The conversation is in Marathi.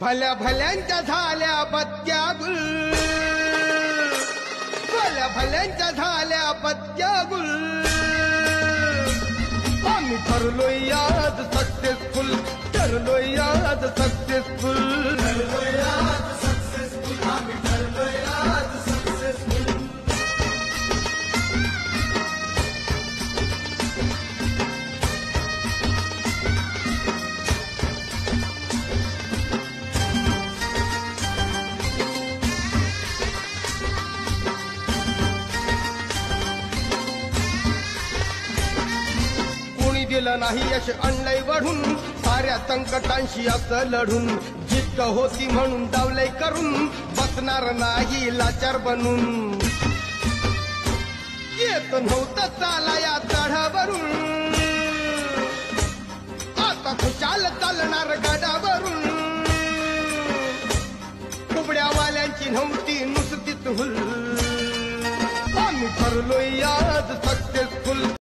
भल्या भल्यांच्या झाल्या बत्त्या गुल, भल्या भल्यांच्या झाल्या बत्त्या गुल. आम्ही ठरलोय आज सक्सेसफुल, ठरलोय आज सक्सेसफुल, ठरलोय आज सक्सेसफुल, आम्ही ठरलोय आज सक्सेसफुल. दिलं नाही यश आणलंय वाढून, साऱ्या संकटांशी असं लढून. जिद्द होती म्हणून डावलय करून, बसणार नाही लाचार बनून. येत नव्हतं चाला या चढावरून, आता खुशाल चालणार गडावरून. कुबड्यावाल्यांची नव्हती नुसतीच हुल, आम्ही ठरलोय आज सक्सेसफुल,